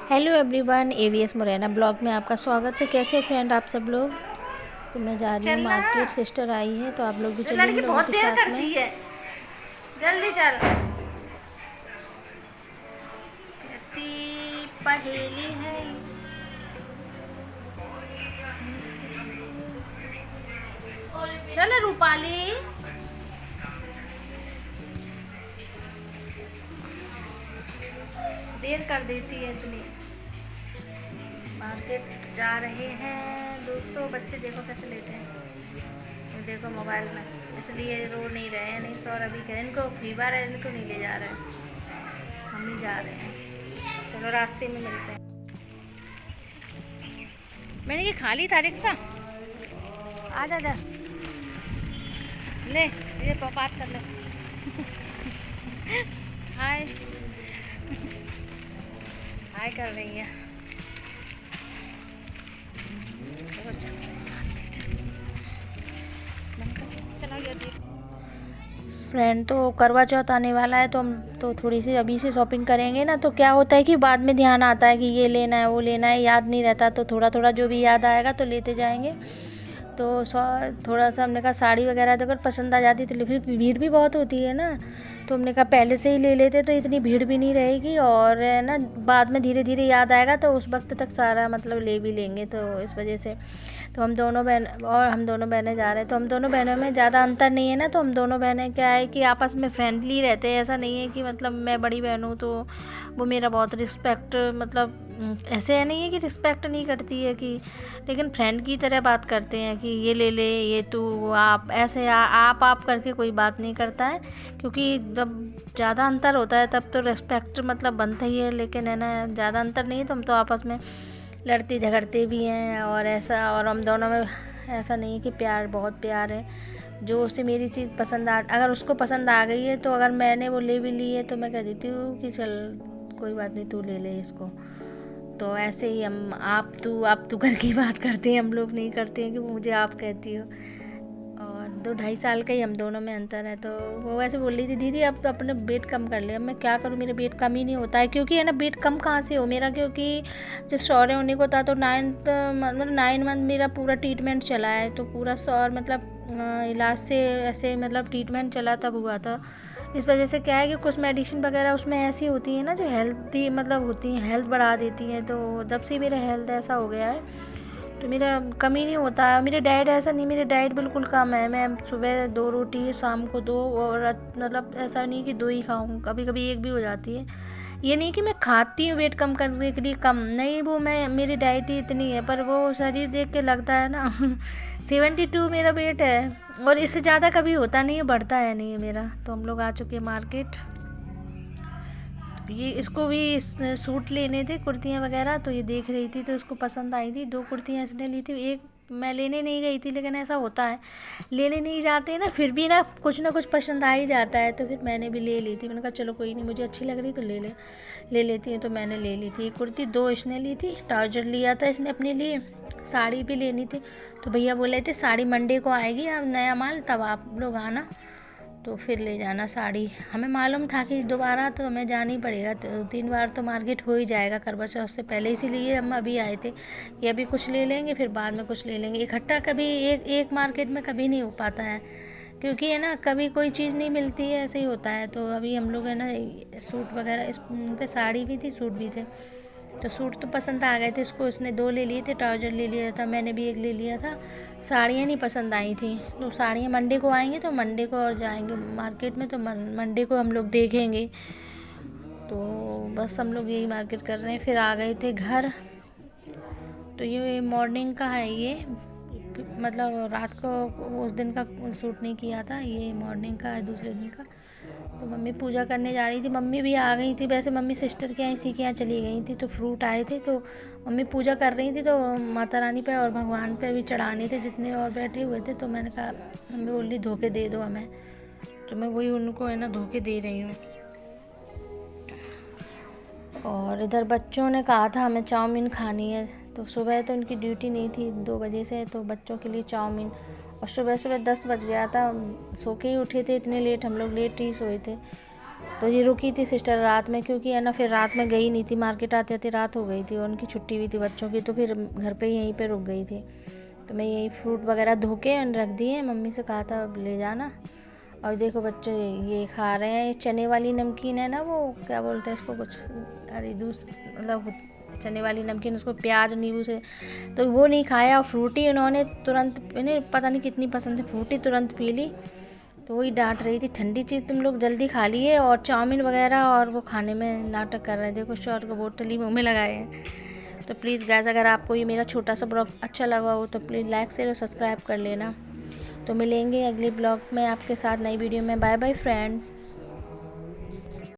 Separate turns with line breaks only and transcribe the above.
Hello everyone, ABS Morena blog में आपका स्वागत है। कैसे फ्रेंड आप सब लोग। तो मैं जा रही हूँ
चलना।
मार्केट, सिस्टर आई है तो आप लोग भी
ये
चलिए हम
लड़की
लोगों
बहुत
के
देर
साथ
करती
में।
है। जल्दी चल। कैसी पहेली है। चल रूपाली। देर कर देती है इतनी। मार्केट जा रहे हैं दोस्तों। बच्चे देखो कैसे लेटे हैं। ये देखो मोबाइल में, इसलिए रो नहीं रहे हैं। नहीं सौर अभी कह इनको फीवर है, इनको नहीं ले जा रहे हैं। हम ही जा रहे हैं। चलो रास्ते में मिलते हैं। मैंने ये खा ली था रिक्शा। आ जा जा। ले ये बात कर ले। हाय हाय कर रही है। चलो चलते हैं मार्केट। चलो ये देख।
फ्रेंड तो करवा चौथ आने वाला है तो हम तो थोड़ी सी अभी से शॉपिंग करेंगे ना, तो क्या होता है कि बाद में ध्यान आता है कि ये लेना है वो लेना है, याद नहीं रहता। तो थोड़ा थोड़ा जो भी याद आएगा तो लेते जाएंगे। तो थोड़ा सा हमने कहा साड़ी वगैरह तो अगर पसंद आ जाती तो फिर भीड़ भी बहुत होती है ना, तो हमने कहा पहले से ही ले लेते तो इतनी भीड़ भी नहीं रहेगी, और ना बाद में धीरे धीरे याद आएगा तो उस वक्त तक सारा मतलब ले भी लेंगे। तो इस वजह से तो हम दोनों बहनें जा रहे हैं। तो हम दोनों बहनों में ज़्यादा अंतर नहीं है ना, तो हम दोनों बहनें क्या है कि आपस में फ्रेंडली रहते हैं। ऐसा नहीं है कि मतलब मैं बड़ी बहन हूँ तो वो मेरा बहुत रिस्पेक्ट मतलब ऐसे है नहीं है कि रिस्पेक्ट नहीं करती है कि, लेकिन फ्रेंड की तरह बात करते हैं कि ये ले ले, ये तू आप, ऐसे आप करके कोई बात नहीं करता है। क्योंकि जब ज़्यादा अंतर होता है तब तो रिस्पेक्ट मतलब बनता ही है, लेकिन है ना ज़्यादा अंतर नहीं है तो हम तो आपस में लड़ते झगड़ते भी हैं। और ऐसा, और हम दोनों में ऐसा नहीं है कि प्यार, बहुत प्यार है। जो उसे मेरी चीज़ पसंद आ, अगर उसको पसंद आ गई है तो अगर मैंने वो ले भी ली है तो मैं कह देती हूँ कि चल कोई बात नहीं, तू ले ले इसको। तो ऐसे ही हम आप तू करके बात करते हैं, हम लोग नहीं करते हैं कि वो मुझे आप कहती हो। और 2-2.5 साल का ही हम दोनों में अंतर है। तो वो वैसे बोल रही थी दीदी अब तो अपने वेट कम कर ले। अब मैं क्या करूँ, मेरा वेट कम ही नहीं होता है। क्योंकि है ना वेट कम कहाँ से हो मेरा, क्योंकि जब शौर्य होने को था तो 9 मंथ मेरा पूरा ट्रीटमेंट चला है। तो पूरा शौर मतलब इलाज से ऐसे मतलब ट्रीटमेंट चला तब हुआ था। इस वजह से क्या है कि कुछ मेडिसिन वगैरह उसमें ऐसी होती है ना जो हेल्थी मतलब होती हैं, हेल्थ बढ़ा देती हैं। तो जब से मेरा हेल्थ ऐसा हो गया है तो मेरा कमी नहीं होता है। मेरे डाइट ऐसा नहीं, मेरी डाइट बिल्कुल कम है। मैं सुबह 2 रोटी, शाम को 2, और मतलब ऐसा नहीं कि 2 ही खाऊं, कभी कभी 1 भी हो जाती है। ये नहीं कि मैं खाती हूँ वेट कम करने के लिए, कम नहीं, वो मैं मेरी डाइट ही इतनी है। पर वो शरीर देख के लगता है ना 72 मेरा वेट है, और इससे ज़्यादा कभी होता नहीं है, बढ़ता है नहीं है मेरा। तो हम लोग आ चुके हैं मार्केट। ये इसको भी सूट लेने थे, कुर्तियाँ वगैरह, तो ये देख रही थी तो इसको पसंद आई थी। 2 कुर्तियाँ इसने ली थी, एक मैं लेने नहीं गई थी। लेकिन ऐसा होता है, लेने नहीं जाते ना फिर भी ना कुछ पसंद आ ही जाता है। तो फिर मैंने भी ले ली थी। मैंने कहा चलो कोई नहीं, मुझे अच्छी लग रही तो ले लेती है। तो मैंने ले ली थी एक कुर्ती, 2 इसने ली थी, ट्राउजर लिया था इसने अपने लिए, साड़ी भी लेनी थी। तो भैया बोले थे साड़ी मंडे को आएगी, अब नया माल, तब आप लोग आना तो फिर ले जाना साड़ी। हमें मालूम था कि दोबारा तो हमें जाना ही पड़ेगा, तो 3 बार तो मार्केट हो ही जाएगा करवा चौथ से पहले, इसीलिए हम अभी आए थे कि अभी कुछ ले लेंगे फिर बाद में कुछ ले लेंगे। इकट्ठा कभी एक मार्केट में कभी नहीं हो पाता है, क्योंकि है ना कभी कोई चीज़ नहीं मिलती है, ऐसे ही होता है। तो अभी हम लोग है ना सूट वगैरह, इस पे साड़ी भी थी सूट भी थे। तो सूट तो पसंद आ गए थे इसको, इसने 2 ले लिए थे, ट्राउजर ले लिया था, मैंने भी 1 ले लिया था। साड़ियाँ नहीं पसंद आई थी। तो साड़ियाँ मंडे को आएंगी, तो मंडे को और जाएंगे मार्केट में, तो मंडे को हम लोग देखेंगे। तो बस हम लोग यही मार्केट कर रहे हैं। फिर आ गए थे घर। तो ये मॉर्निंग का है, ये मतलब रात को उस दिन का शूट नहीं किया था, ये मॉर्निंग का है दूसरे दिन का। तो मम्मी पूजा करने जा रही थी, मम्मी भी आ गई थी। वैसे मम्मी सिस्टर के यहाँ, इसी के यहाँ चली गई थी। तो फ्रूट आए थे तो मम्मी पूजा कर रही थी, तो माता रानी पे और भगवान पे भी चढ़ाने थे जितने और बैठे हुए थे। तो मैंने कहा, मम्मी बोली धोके दे दो हमें, तो मैं वही उनको है ना धोके दे रही हूँ। और इधर बच्चों ने कहा था हमें चाउमीन खानी है, तो सुबह तो उनकी ड्यूटी नहीं थी 2 बजे से, तो बच्चों के लिए चाउमीन। और सुबह सुबह 10 बज गया था, सो के ही उठे थे इतने लेट, हम लोग लेट ही सोए थे। तो ये रुकी थी सिस्टर रात में, क्योंकि है ना फिर रात में गई नहीं थी मार्केट, आते आते रात हो गई थी और उनकी छुट्टी हुई थी बच्चों की, तो फिर घर पे यहीं पे रुक गई थी। तो मैं यही फ्रूट वगैरह धो के मैंने रख दिए, मम्मी से कहा था ले जाना। और देखो बच्चे ये खा रहे हैं, ये चने वाली नमकीन है ना, वो क्या बोलते हैं इसको कुछ, अरे मतलब चने वाली नमकीन, उसको प्याज नींबू से, तो वो नहीं खाया। और फ्रूटी उन्होंने तुरंत, इन्हें पता नहीं कितनी पसंद है फ्रूटी, तुरंत पी ली। तो वही डांट रही थी, ठंडी चीज़ तुम लोग जल्दी खा लिए, और चाउमीन वगैरह और वो खाने में नाटक कर रहे हैं। देखो शॉर्ट का बोतल ही मुँह में लगाए हैं। तो प्लीज़ गाइस, अगर आपको ये मेरा छोटा सा ब्लॉग अच्छा लगा हो तो प्लीज़ लाइक शेयर और सब्सक्राइब कर लेना। तो मिलेंगे अगले ब्लॉग में आपके साथ नई वीडियो में। Bye bye friend.